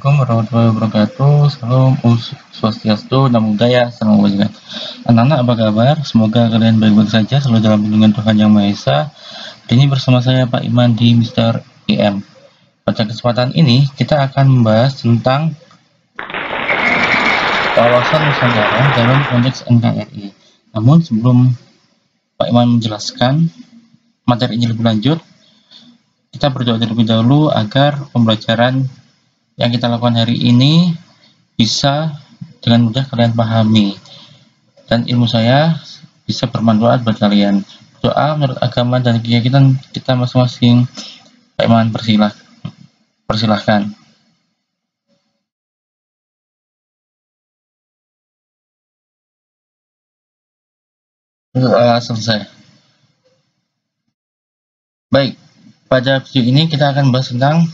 Assalamualaikum warahmatullahi wabarakatuh. Salam Swastiastu, Namo Buddhaya, Salam Kebajikan. Anak-anak apa kabar? Semoga kalian baik-baik saja, selalu dalam lindungan Tuhan Yang Maha Esa. Hari ini bersama saya Pak Iman di Mr. IM. Pada kesempatan ini kita akan membahas tentang wawasan Nusantara dalam konteks NKRI. Namun sebelum Pak Iman menjelaskan materi ini lebih lanjut, kita berdoa terlebih dahulu agar pembelajaran yang kita lakukan hari ini bisa dengan mudah kalian pahami dan ilmu saya bisa bermanfaat buat kalian. Doa menurut agama dan keyakinan kita masing-masing. Pak Iman, persilahkan. Selesai. Baik, pada video ini kita akan bahas tentang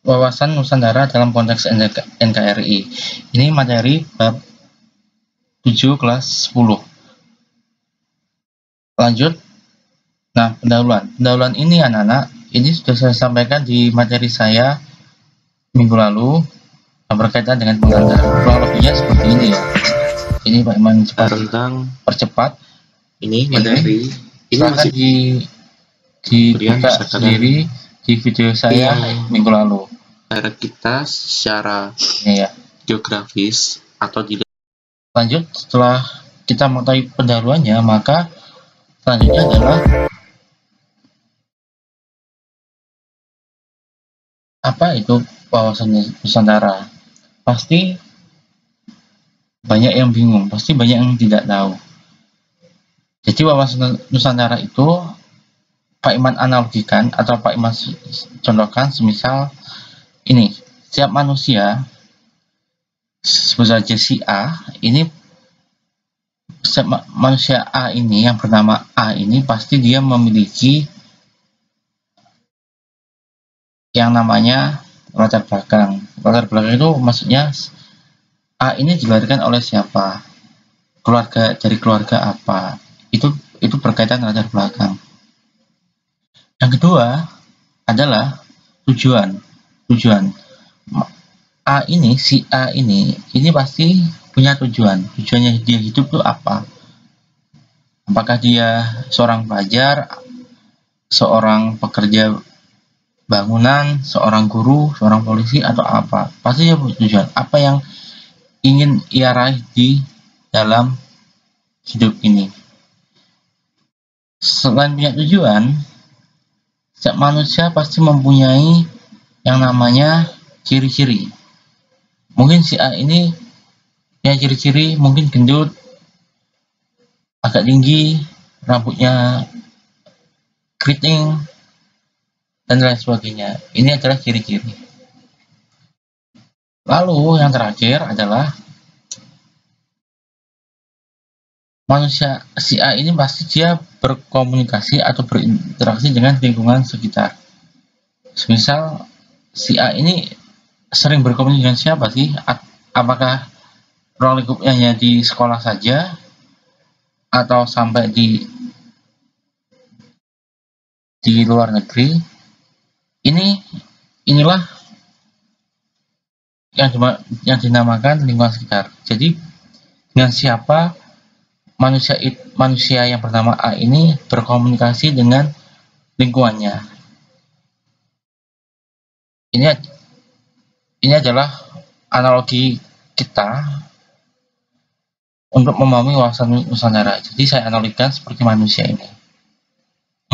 wawasan Nusantara dalam konteks NKRI. Ini materi bab 7 kelas 10. Lanjut. Nah, pendahuluan ini anak-anak, ini sudah saya sampaikan di materi saya minggu lalu berkaitan dengan pengantar. Kurang lebihnya seperti ini ya. Ini Pak Iman tentang percepat. Ini materi ini masih dibuka sendiri di video saya minggu lalu. Cara kita secara ya, geografis atau di lanjut. Setelah kita mengetahui pendahuluannya, maka selanjutnya adalah apa itu wawasan Nusantara. Pasti banyak yang bingung, pasti banyak yang tidak tahu. Jadi wawasan Nusantara itu Pak Iman analogikan atau Pak Iman contohkan semisal ini, setiap manusia sebut saja si A ini, manusia A ini yang bernama A ini pasti dia memiliki yang namanya latar belakang. Latar belakang itu maksudnya A ini dilahirkan oleh siapa, dari keluarga apa, itu berkaitan latar belakang. Yang kedua adalah tujuan. Si A ini pasti punya tujuannya dia hidup itu apa. Apakah dia seorang pelajar, seorang pekerja bangunan, seorang guru, seorang polisi, atau apa. Pasti dia punya tujuan, apa yang ingin ia raih di dalam hidup ini. Selain punya tujuan, setiap manusia pasti mempunyai yang namanya ciri-ciri. Mungkin si A ini punya ciri-ciri, mungkin gendut, agak tinggi, rambutnya keriting, dan lain sebagainya. Ini adalah ciri-ciri. Lalu yang terakhir adalah manusia si A ini pasti dia berkomunikasi atau berinteraksi dengan lingkungan sekitar. Misal si A ini sering berkomunikasi dengan siapa sih? Apakah ruang lingkupnya hanya di sekolah saja atau sampai di luar negeri? Inilah yang dinamakan lingkungan sekitar. Jadi dengan siapa manusia yang bernama A ini berkomunikasi dengan lingkungannya. Ini adalah analogi kita untuk memahami wawasan Nusantara. Jadi saya analogikan seperti manusia ini.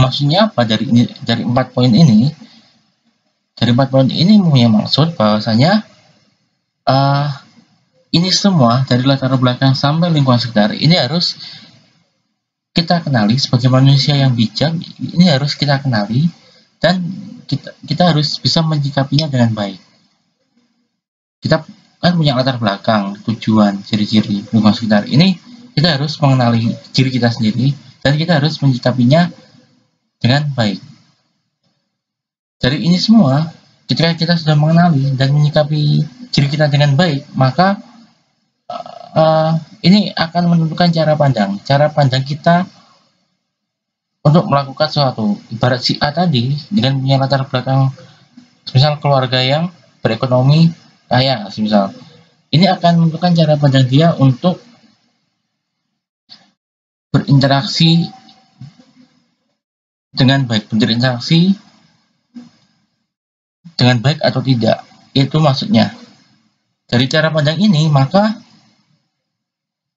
Maksudnya apa dari 4 poin ini? Dari 4 poin ini punya maksud bahwasanya ini semua dari latar belakang sampai lingkungan sekitar ini harus kita kenali sebagai manusia yang bijak. Ini harus kita kenali dan kita harus bisa menyikapinya dengan baik. Kita kan punya latar belakang, tujuan, ciri-ciri lingkungan sekitar. Ini kita harus mengenali diri kita sendiri dan kita harus menyikapinya dengan baik. Dari ini semua, ketika kita sudah mengenali dan menyikapi diri kita dengan baik, maka ini akan menentukan cara pandang kita untuk melakukan sesuatu. Ibarat si A tadi dengan punya latar belakang misal keluarga yang berekonomi kaya, misal. Ini akan menentukan cara pandang dia untuk berinteraksi dengan baik, atau tidak. Itu maksudnya. Dari cara pandang ini, maka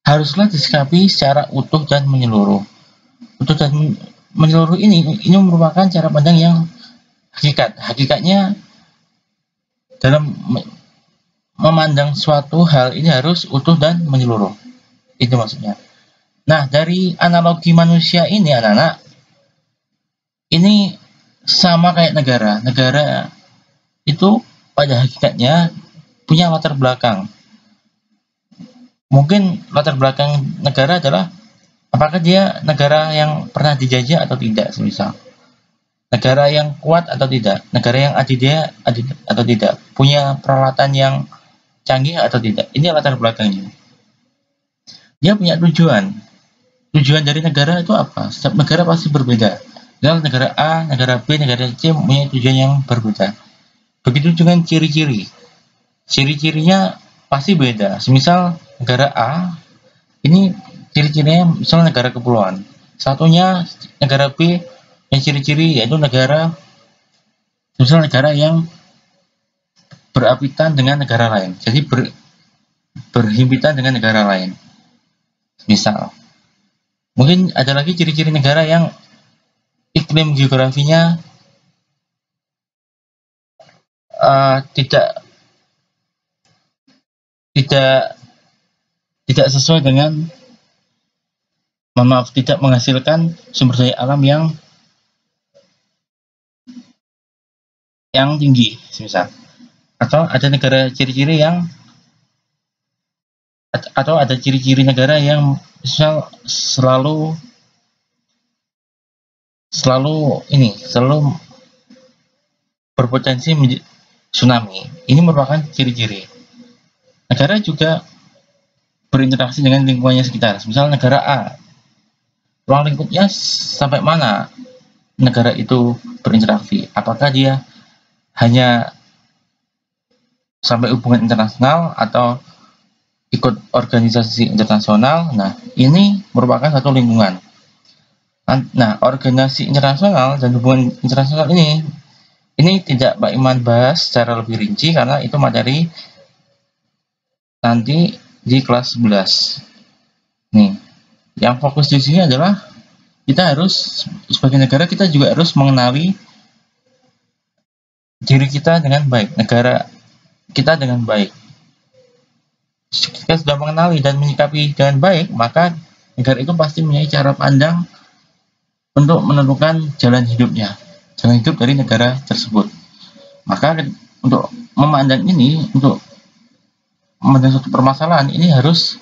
haruslah disikapi secara utuh dan menyeluruh. Utuh dan menyeluruh ini merupakan cara pandang yang hakikatnya dalam memandang suatu hal ini harus utuh dan menyeluruh. Itu maksudnya. Nah, dari analogi manusia ini, anak-anak, ini sama kayak negara. Negara itu pada hakikatnya punya latar belakang. Mungkin latar belakang negara adalah apakah dia negara yang pernah dijajah atau tidak, semisal. Negara yang kuat atau tidak, negara yang adil atau tidak, punya peralatan yang canggih atau tidak. Ini latar belakangnya. Dia punya tujuan. Tujuan dari negara itu apa? Setiap negara pasti berbeda. Misal negara A, negara B, negara C punya tujuan yang berbeda. Begitu dengan ciri-ciri. Ciri-cirinya pasti beda. Semisal negara A, ini ciri-cirinya misalnya negara kepulauan. Satunya negara B yang ciri-ciri yaitu negara yang berapitan dengan negara lain. Jadi berhimpitan dengan negara lain. Misal, mungkin ada lagi ciri-ciri negara yang iklim geografinya tidak sesuai dengan, tidak menghasilkan sumber daya alam yang tinggi, misal. Atau ada ciri-ciri negara yang misal selalu berpotensi tsunami. Ini merupakan ciri-ciri. Negara juga berinteraksi dengan lingkungannya sekitar. Misal negara A, ruang lingkupnya sampai mana negara itu berinteraksi? Apakah dia hanya sampai hubungan internasional atau ikut organisasi internasional? Nah, ini merupakan satu lingkungan. Nah, organisasi internasional dan hubungan internasional ini tidak Pak Iman bahas secara lebih rinci karena itu materi nanti di kelas 11. Nih, yang fokus di sini adalah kita harus, sebagai negara, kita juga harus mengenali diri kita dengan baik, negara kita dengan baik. Jika sudah mengenali dan menyikapi dengan baik, maka negara itu pasti mempunyai cara pandang untuk menentukan jalan hidup dari negara tersebut. Maka untuk memandang ini, untuk memandang suatu permasalahan ini harus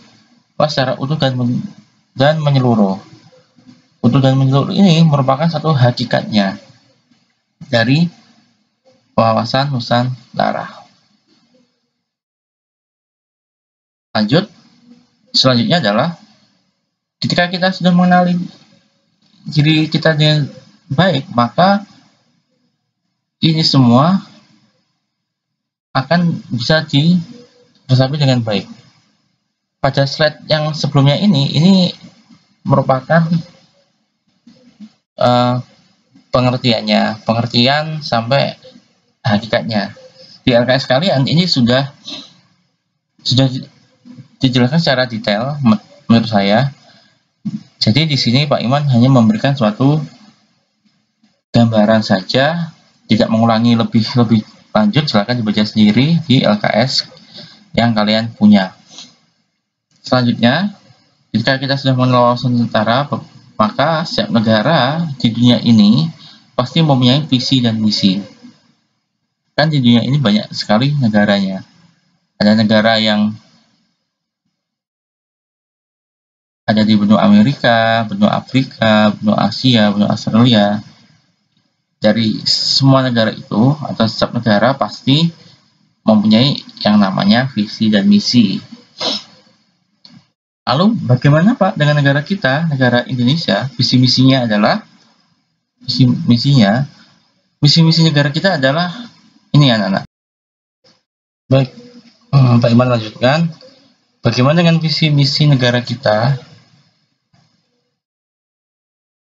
secara utuh dan menyeluruh. Utuh dan menyeluruh ini merupakan satu hakikatnya dari wawasan Nusantara. Lanjut, selanjutnya adalah ketika kita sudah mengenali diri kita dengan baik, maka ini semua akan bisa diresapi dengan baik. Pada slide yang sebelumnya ini merupakan pengertian sampai hakikatnya. Di LKS kalian ini sudah dijelaskan secara detail menurut saya. Jadi di sini Pak Iman hanya memberikan suatu gambaran saja, tidak mengulangi lebih lanjut. Silakan dibaca sendiri di LKS yang kalian punya. Selanjutnya, ketika kita sudah mengenal wawasan Nusantara, maka setiap negara di dunia ini pasti mempunyai visi dan misi. Kan di dunia ini banyak sekali negaranya. Ada negara yang ada di benua Amerika, benua Afrika, benua Asia, benua Australia. Dari semua negara itu, atau setiap negara pasti mempunyai yang namanya visi dan misi. Lalu bagaimana Pak dengan negara kita, negara Indonesia? Visi misi negara kita adalah ini, anak-anak. Baik, Pak Iman lanjutkan. Bagaimana dengan visi misi negara kita,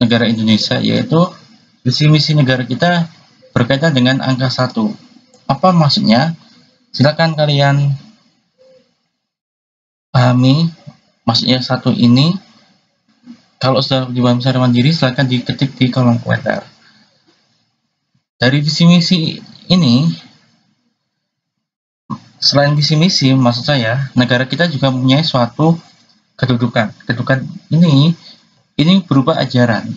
negara Indonesia, yaitu visi misi negara kita berkaitan dengan angka 1. Apa maksudnya? Silakan kalian pahami maksudnya 1 ini. Kalau sudah dipahami secara mandiri, silakan diketik di kolom komentar. Dari visi misi ini, selain visi misi, maksud saya, negara kita juga mempunyai suatu kedudukan. Kedudukan ini berupa ajaran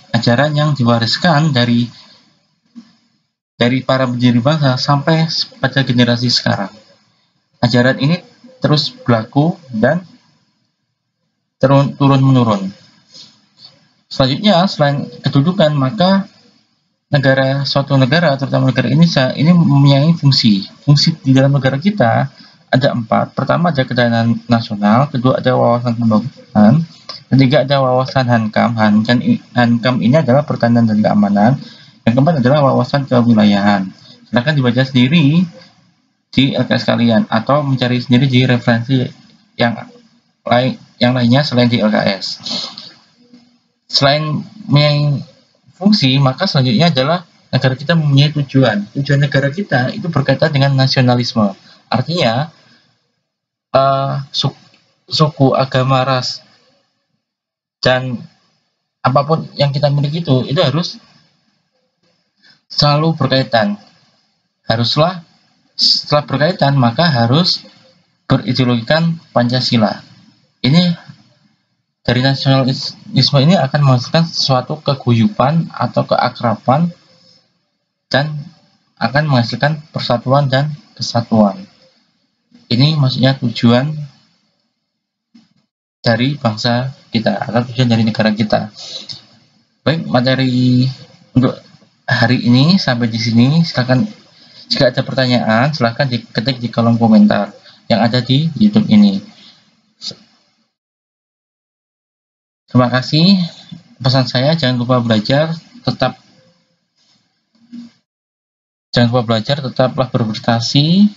yang diwariskan dari para pendiri bangsa sampai pada generasi sekarang. Ajaran ini terus berlaku dan turun-menurun. Selanjutnya, selain kedudukan, maka suatu negara, terutama negara Indonesia, ini mempunyai fungsi. Fungsi di dalam negara kita ada 4. Pertama ada ketahanan nasional, kedua ada wawasan pembangunan, ketiga ada wawasan Hankam. Hankam ini adalah pertahanan dan keamanan. Yang keempat adalah wawasan kewilayahan. Silahkan dibaca sendiri di LKS kalian atau mencari sendiri di referensi yang lainnya selain di LKS. Selain mempunyai fungsi, maka selanjutnya adalah negara kita mempunyai tujuan. Tujuan negara kita itu berkaitan dengan nasionalisme. Artinya, suku, agama, ras, dan apapun yang kita miliki itu harus selalu berkaitan. Setelah berkaitan, maka harus berideologikan Pancasila. Ini dari nasionalisme ini akan menghasilkan suatu keguyupan atau keakraban dan akan menghasilkan persatuan dan kesatuan. Ini maksudnya tujuan dari bangsa kita atau tujuan dari negara kita. Baik, materi untuk hari ini sampai di sini. Silakan jika ada pertanyaan, silakan diketik di kolom komentar yang ada di YouTube ini. Terima kasih. Pesan saya, jangan lupa belajar, tetaplah berprestasi,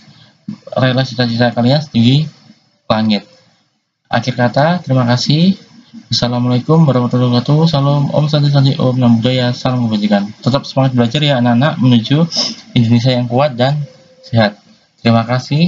raihlah cita-cita kalian di langit. Akhir kata, terima kasih. Assalamualaikum warahmatullahi wabarakatuh. Salam, Om Santi, Om Namo Buddhaya, salam kebajikan. Tetap semangat belajar ya anak-anak menuju Indonesia yang kuat dan sehat. Terima kasih.